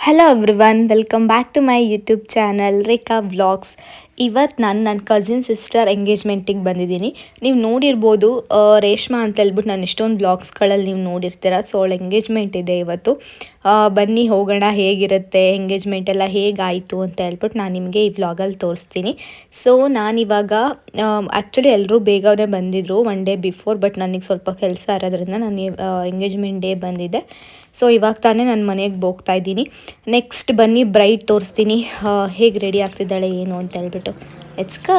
Hello everyone, welcome back to my YouTube channel Rekha vlogs. ಇವತ್ತು ನಾನು ನನ್ನ ಕಸಿನ್ ಸಿಸ್ಟರ್ ಎಂಗೇಜ್ಮೆಂಟಿಗೆ ಬಂದಿದ್ದೀನಿ. ನೀವು ನೋಡಿರ್ಬೋದು, ರೇಷ್ಮಾ ಅಂತ ಹೇಳ್ಬಿಟ್ಟು ನಾನು ಇಷ್ಟೊಂದು ವ್ಲಾಗ್ಸ್ಗಳಲ್ಲಿ ನೀವು ನೋಡಿರ್ತೀರ. ಸೊ ಅವಳ ಎಂಗೇಜ್ಮೆಂಟ್ ಇದೆ ಇವತ್ತು. ಬನ್ನಿ ಹೋಗೋಣ, ಹೇಗಿರುತ್ತೆ ಎಂಗೇಜ್ಮೆಂಟ್ ಎಲ್ಲ ಹೇಗಾಯಿತು ಅಂತ ಹೇಳ್ಬಿಟ್ಟು ನಾನು ನಿಮಗೆ ಈ ವ್ಲಾಗಲ್ಲಿ ತೋರಿಸ್ತೀನಿ. ಸೊ ನಾನಿವಾಗ ಆ್ಯಕ್ಚುಲಿ ಎಲ್ಲರೂ ಬೇಗನೆ ಬಂದಿದ್ದರು ಒನ್ ಡೇ ಬಿಫೋರ್, ಬಟ್ ನನಗೆ ಸ್ವಲ್ಪ ಕೆಲಸ ಇರೋದ್ರಿಂದ ನಾನು ಎಂಗೇಜ್ಮೆಂಟ್ ಡೇ ಬಂದಿದ್ದೆ. ಸೊ ಇವಾಗ ತಾನೇ ನಾನು ಮನೆಗೆ ಹೋಗ್ತಾ ಇದ್ದೀನಿ. ನೆಕ್ಸ್ಟ್ ಬನ್ನಿ ಬ್ರೈಡ್ ತೋರಿಸ್ತೀನಿ ಹೇಗೆ ರೆಡಿ ಆಗ್ತಿದ್ದಾಳೆ ಏನು ಅಂತ ಹೇಳ್ಬಿಟ್ಟು. Let's go.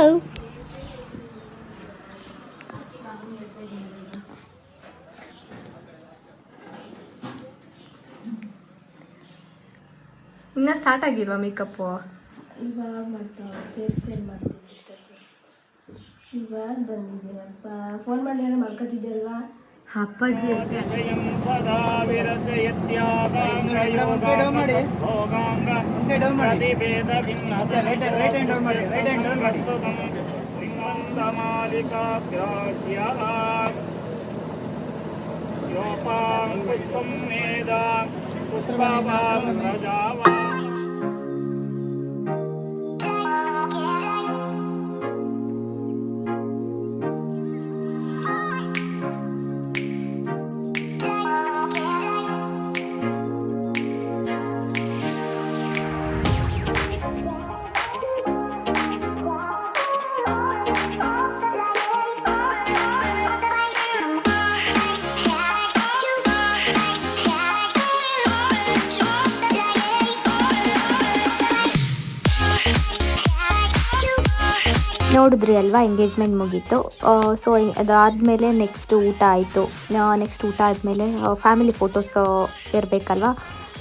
ಇನ್ನ ಸ್ಟಾರ್ಟ್ ಆಗಿಲ್ವಾ ಮೇಕಪ್ಪು? ಇವಾಗ ಮಾಡ್ತಾವೆ, ಹೇರ್ ಸ್ಟೈಲ್ ಮಾಡ್ತೀನಿ ಇಷ್ಟಕ್ಕೆ. ಇವಾಗ ಬಂದಿದ್ದೀನಪ್ಪ, ಫೋನ್ ಮಾಡಿ ಏನೋ ಮಾಡ್ಕೊತಿದ್ದೆ ಅಲ್ವಾ ಅಪ್ಪಾಜಿ. ನೋಡಿದ್ರಿ ಅಲ್ವಾ, ಎಂಗೇಜ್ಮೆಂಟ್ ಮುಗೀತು. ಸೊ ಅದಾದಮೇಲೆ ನೆಕ್ಸ್ಟ್ ಊಟ ಆಯಿತು. ನೆಕ್ಸ್ಟ್ ಊಟ ಆದಮೇಲೆ ಫ್ಯಾಮಿಲಿ ಫೋಟೋಸ್ ಇರಬೇಕಲ್ವ.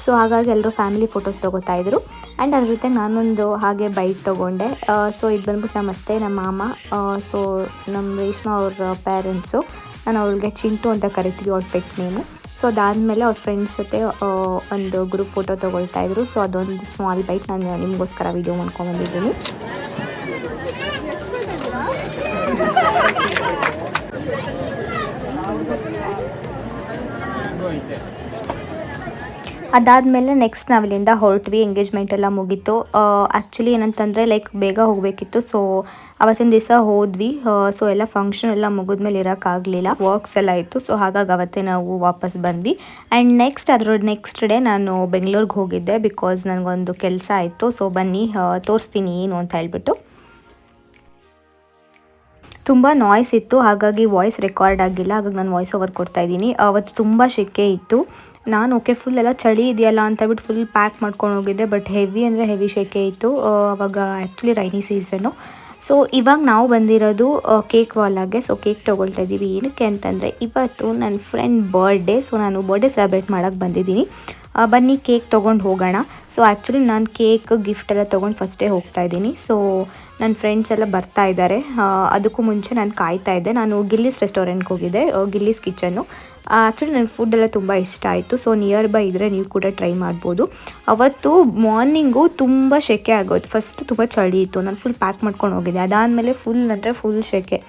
ಸೊ ಹಾಗಾಗಿ ಎಲ್ಲರೂ ಫ್ಯಾಮಿಲಿ ಫೋಟೋಸ್ ತೊಗೋತಾಯಿದ್ರು. ಆ್ಯಂಡ್ ಅದ್ರ ಜೊತೆ ನಾನೊಂದು ಹಾಗೆ ಬೈಟ್ ತೊಗೊಂಡೆ. ಸೊ ಇದು ಬಂದ್ಬಿಟ್ಟು ನಮ್ಮ ಅತ್ತೆ, ನಮ್ಮ ಮಾಮ, ಸೊ ನಮ್ಮ ರೇಷ್ಮಾ ಅವ್ರ ಪೇರೆಂಟ್ಸು. ನಾನು ಅವ್ಳಿಗೆ ಚಿಂಟು ಅಂತ ಕರಿತೀವಿ, ಅವ್ರ ಪೆಟ್ ನೇಮು. ಸೊ ಅದಾದಮೇಲೆ ಅವ್ರ ಫ್ರೆಂಡ್ಸ್ ಜೊತೆ ಒಂದು ಗ್ರೂಪ್ ಫೋಟೋ ತೊಗೊಳ್ತಾಯಿದ್ರು. ಸೊ ಅದೊಂದು ಸ್ಮಾಲ್ ಬೈಟ್ ನಾನು ನಿಮಗೋಸ್ಕರ ವೀಡಿಯೋ ಮಾಡ್ಕೊಂಡ್ಬಂದಿದ್ದೀನಿ. ಅದಾದಮೇಲೆ ನೆಕ್ಸ್ಟ್ ನಾವಿಲ್ಲಿಂದ ಹೊರಟ್ವಿ. ಎಂಗೇಜ್ಮೆಂಟ್ ಎಲ್ಲ ಮುಗೀತು. ಆ್ಯಕ್ಚುಲಿ ಏನಂತಂದರೆ ಲೈಕ್ ಬೇಗ ಹೋಗಬೇಕಿತ್ತು. ಸೊ ಅವತ್ತಿನ ದಿವಸ ಹೋದ್ವಿ. ಸೊ ಎಲ್ಲ ಫಂಕ್ಷನ್ ಎಲ್ಲ ಮುಗಿದ್ಮೇಲೆ ಇರೋಕ್ಕಾಗಲಿಲ್ಲ, ವರ್ಕ್ಸ್ ಎಲ್ಲ ಇತ್ತು. ಸೊ ಹಾಗಾಗಿ ಅವತ್ತೇ ನಾವು ವಾಪಸ್ ಬಂದ್ವಿ. ಆ್ಯಂಡ್ ನೆಕ್ಸ್ಟ್ ಡೇ ನಾನು ಬೆಂಗಳೂರಿಗೆ ಹೋಗಿದ್ದೆ, ಬಿಕಾಸ್ ನನಗೊಂದು ಕೆಲಸ ಆಯಿತು. ಸೊ ಬನ್ನಿ ತೋರಿಸ್ತೀನಿ ಏನು ಅಂತ ಹೇಳ್ಬಿಟ್ಟು. ತುಂಬ ನಾಯ್ಸ್ ಇತ್ತು, ಹಾಗಾಗಿ ವಾಯ್ಸ್ ರೆಕಾರ್ಡ್ ಆಗಿಲ್ಲ. ಹಾಗಾಗಿ ನಾನು ವಾಯ್ಸ್ ಓವರ್ ಕೊಡ್ತಾಯಿದ್ದೀನಿ. ಅವತ್ತು ತುಂಬ ಸೆಕೆ ಇತ್ತು. ನಾನು ಓಕೆ ಫುಲ್ ಎಲ್ಲ ಚಳಿ ಇದೆಯಲ್ಲ ಅಂತ ಹೇಳ್ಬಿಟ್ಟು ಫುಲ್ ಪ್ಯಾಕ್ ಮಾಡ್ಕೊಂಡು ಹೋಗಿದ್ದೆ. ಬಟ್ ಹೆವಿ ಅಂದರೆ ಹೆವಿ ಸೆಕೆ ಇತ್ತು. ಅವಾಗ ಆ್ಯಕ್ಚುಲಿ ರೈನಿ ಸೀಸನ್ನು. ಸೊ ಇವಾಗ ನಾವು ಬಂದಿರೋದು ಕೇಕ್ ವಾಲಾಗೆ. ಸೊ ಕೇಕ್ ತೊಗೊಳ್ತಾ ಇದ್ದೀವಿ. ಏನಕ್ಕೆ ಅಂತಂದರೆ ಇವತ್ತು ನನ್ನ ಫ್ರೆಂಡ್ ಬರ್ಡೇ. ಸೊ ನಾನು ಬರ್ಡೇ ಸೆಲೆಬ್ರೇಟ್ ಮಾಡೋಕ್ಕೆ ಬಂದಿದ್ದೀನಿ. ಬನ್ನಿ ಕೇಕ್ ತೊಗೊಂಡು ಹೋಗೋಣ. ಸೊ ಆ್ಯಕ್ಚುಲಿ ನಾನು ಕೇಕ್ ಗಿಫ್ಟ್ ಎಲ್ಲ ತೊಗೊಂಡು ಫಸ್ಟೇ ಹೋಗ್ತಾ ಇದ್ದೀನಿ. ಸೊ ನನ್ನ ಫ್ರೆಂಡ್ಸ್ ಎಲ್ಲ ಬರ್ತಾ ಇದ್ದಾರೆ. ಅದಕ್ಕೂ ಮುಂಚೆ ನಾನು ಕಾಯ್ತಾ ಇದ್ದೆ. ನಾನು ಗಿಲ್ಲಿಸ್ ರೆಸ್ಟೋರೆಂಟ್ಗೆ ಹೋಗಿದ್ದೆ, ಗಿಲ್ಲಿಸ್ ಕಿಚನ್ನು. ಆ್ಯಕ್ಚುಲಿ ನನಗೆ ಫುಡ್ ಎಲ್ಲ ತುಂಬ ಇಷ್ಟ ಆಯಿತು. ಸೊ ನಿಯರ್ ಬೈ ಇದ್ದರೆ ನೀವು ಕೂಡ ಟ್ರೈ ಮಾಡ್ಬೋದು. ಅವತ್ತು ಮಾರ್ನಿಂಗು ತುಂಬ ಸೆಕೆ ಆಗೋದು. ಫಸ್ಟ್ ತುಂಬ ಚಳಿ ಇತ್ತು, ನಾನು ಫುಲ್ ಪ್ಯಾಕ್ ಮಾಡ್ಕೊಂಡು ಹೋಗಿದ್ದೆ. ಅದಾದಮೇಲೆ ಫುಲ್ ಸೆಕೆ.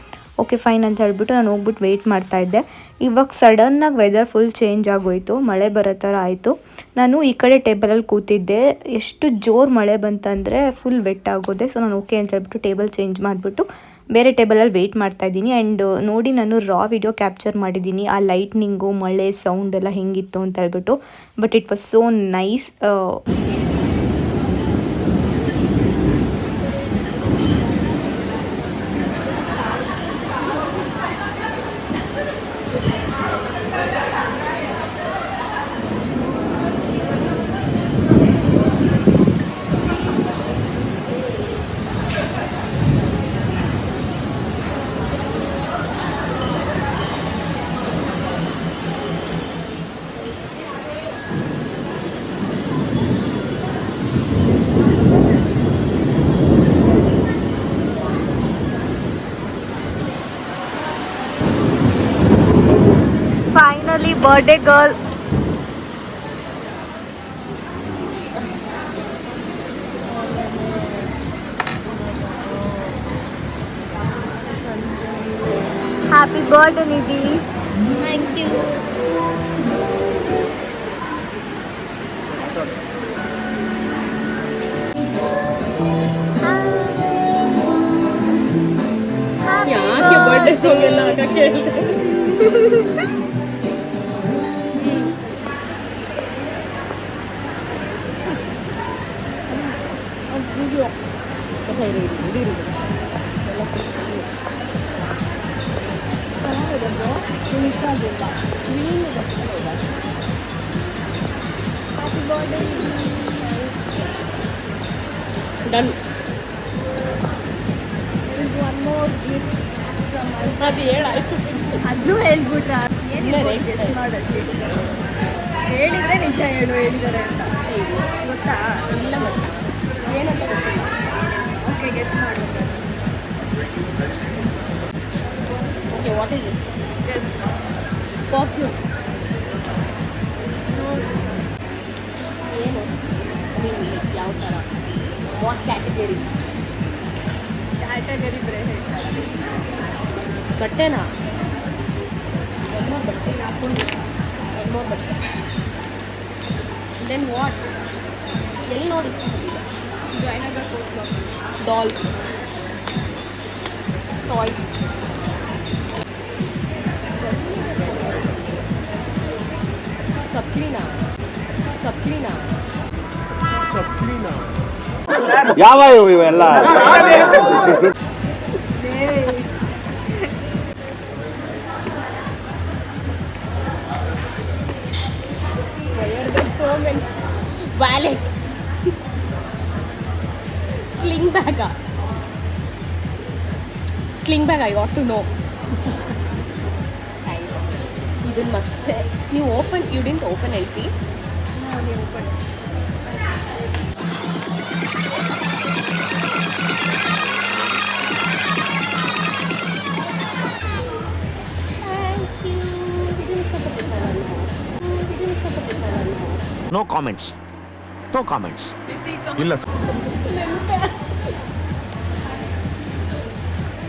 ಓಕೆ ಫೈನ್ ಅಂತ ಹೇಳ್ಬಿಟ್ಟು ನಾನು ಹೋಗ್ಬಿಟ್ಟು ವೆಯ್ಟ್ ಮಾಡ್ತಾಯಿದ್ದೆ. ಇವಾಗ ಸಡನ್ನಾಗಿ ವೆದರ್ ಫುಲ್ ಚೇಂಜ್ ಆಗೋಯಿತು, ಮಳೆ ಬರೋ ಥರ ಆಯಿತು. ನಾನು ಈ ಕಡೆ ಟೇಬಲಲ್ಲಿ ಕೂತಿದ್ದೆ, ಎಷ್ಟು ಜೋರು ಮಳೆ ಬಂತಂದರೆ ಫುಲ್ ವೆಟ್ ಆಗೋದೆ. ಸೊ ನಾನು ಓಕೆ ಅಂತ ಹೇಳ್ಬಿಟ್ಟು ಟೇಬಲ್ ಚೇಂಜ್ ಮಾಡಿಬಿಟ್ಟು ಬೇರೆ ಟೇಬಲಲ್ಲಿ ವೆಯ್ಟ್ ಮಾಡ್ತಾಯಿದ್ದೀನಿ. ಆ್ಯಂಡ್ ನೋಡಿ, ನಾನು ರಾ ವಿಡಿಯೋ ಕ್ಯಾಪ್ಚರ್ ಮಾಡಿದ್ದೀನಿ, ಆ ಲೈಟ್ನಿಂಗು, ಮಳೆ, ಸೌಂಡ್ ಎಲ್ಲ ಹೆಂಗಿತ್ತು ಅಂತ ಹೇಳ್ಬಿಟ್ಟು. But it was so nice. Finally, birthday girl. Happy birthday, Nidhi. Thank you. Birthday song ಎಲ್ಲ ಹಾಕಕ್ಕೆ ಹೇಳಿದೆ. ಇಷ್ಟ ಆಗಿಲ್ಲ. ಡನ್. ಅದು ಹೇಳಾಯ್ತು. ಅದನ್ನೂ ಹೇಳ್ಬಿಟ್ರ ಹೇಳಿದ್ರೆ ನಿಜ ಹೇಳಿದ್ದಾರೆ ಅಂತ ಗೊತ್ತಾ? ಇಲ್ಲ ಮತ್ತೆ ಏನಂತ ಗೊತ್ತಿಲ್ಲ. ಓಕೆ, ಗೆಸ್ ಮಾಡ್ಬೇಕು. Okay, what is it? Guess. Perfume. ಏನು ಯಾವ ಥರ? What category? ಕ್ಯಾಟಗರಿ ಬೇರೆ ಹೇಳ್ತಾರೆ. ಬಟ್ಟೆನಾ? ಬಟ್ಟೆ ಹಾಕೊಂಡು ಬಟ್ಟೆ. Then what? ಎಲ್ಲಿ ನೋಡಿ ಜಯನಗರ್ ಕೋರ್ಟ್ ಡಾಲ್ ಟಾಯ್. ಚಪ್ಲಿನಾ? ಯಾವ ಇವೆಲ್ಲ ವ್ಯಾಲೆಟ್. ಸ್ಲಿಂಗ್ ಬ್ಯಾಗಾ? Sling bag, I got to know. ಇದನ್ನು ಮತ್ತೆ ನೀವು open, you didn't open and see. Open. No comments. ಇಲ್ಲ sir.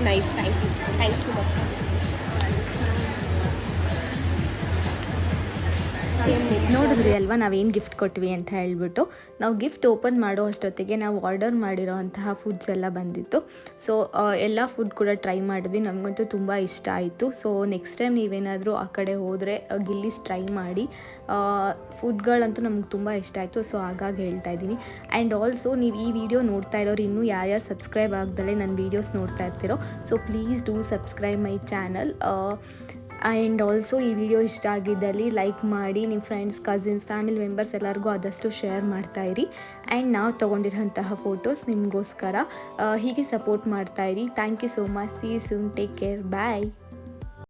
Nice, thank you much. ನೋಡಿದ್ರಿ ಅಲ್ವಾ ನಾವೇನು ಗಿಫ್ಟ್ ಕೊಟ್ವಿ ಅಂತ ಹೇಳ್ಬಿಟ್ಟು. ನಾವು ಗಿಫ್ಟ್ ಓಪನ್ ಮಾಡೋ ಅಷ್ಟೊತ್ತಿಗೆ ನಾವು ಆರ್ಡರ್ ಮಾಡಿರೋ ಅಂತಹ ಫುಡ್ಸ್ ಎಲ್ಲ ಬಂದಿತ್ತು. ಸೊ ಎಲ್ಲ ಫುಡ್ ಕೂಡ ಟ್ರೈ ಮಾಡಿದ್ವಿ. ನಮಗಂತೂ ತುಂಬ ಇಷ್ಟ ಆಯಿತು. ಸೊ ನೆಕ್ಸ್ಟ್ ಟೈಮ್ ನೀವೇನಾದರೂ ಆ ಕಡೆ ಹೋದರೆ ಗಿಲ್ಲಿಸ್ ಟ್ರೈ ಮಾಡಿ. ಫುಡ್ಗಳಂತೂ ನಮ್ಗೆ ತುಂಬ ಇಷ್ಟ ಆಯಿತು. ಸೊ ಹಾಗಾಗಿ ಹೇಳ್ತಾ ಇದ್ದೀನಿ. ಆ್ಯಂಡ್ ಆಲ್ಸೋ ನೀವು ಈ ವಿಡಿಯೋ ನೋಡ್ತಾ ಇರೋರು ಇನ್ನೂ ಯಾರ್ಯಾರು ಸಬ್ಸ್ಕ್ರೈಬ್ ಆಗ್ದಲೇ ನನ್ನ ವೀಡಿಯೋಸ್ ನೋಡ್ತಾ ಇರ್ತೀರೋ, so please do subscribe my channel. And also ಈ ವಿಡಿಯೋ ಇಷ್ಟ ಆಗಿದ್ದಲ್ಲಿ ಲೈಕ್ ಮಾಡಿ, ನಿಮ್ಮ ಫ್ರೆಂಡ್ಸ್, ಕಸಿನ್ಸ್, ಫ್ಯಾಮಿಲಿ ಮೆಂಬರ್ಸ್ ಎಲ್ಲರಿಗೂ ಆದಷ್ಟು ಶೇರ್ ಮಾಡ್ತಾಯಿರಿ. ಆ್ಯಂಡ್ ನಾವು ತೊಗೊಂಡಿರೋಂತಹ ಫೋಟೋಸ್ ನಿಮಗೋಸ್ಕರ ಹೀಗೆ ಸಪೋರ್ಟ್ ಮಾಡ್ತಾಯಿರಿ. Thank you so much. See you soon. Take care. Bye.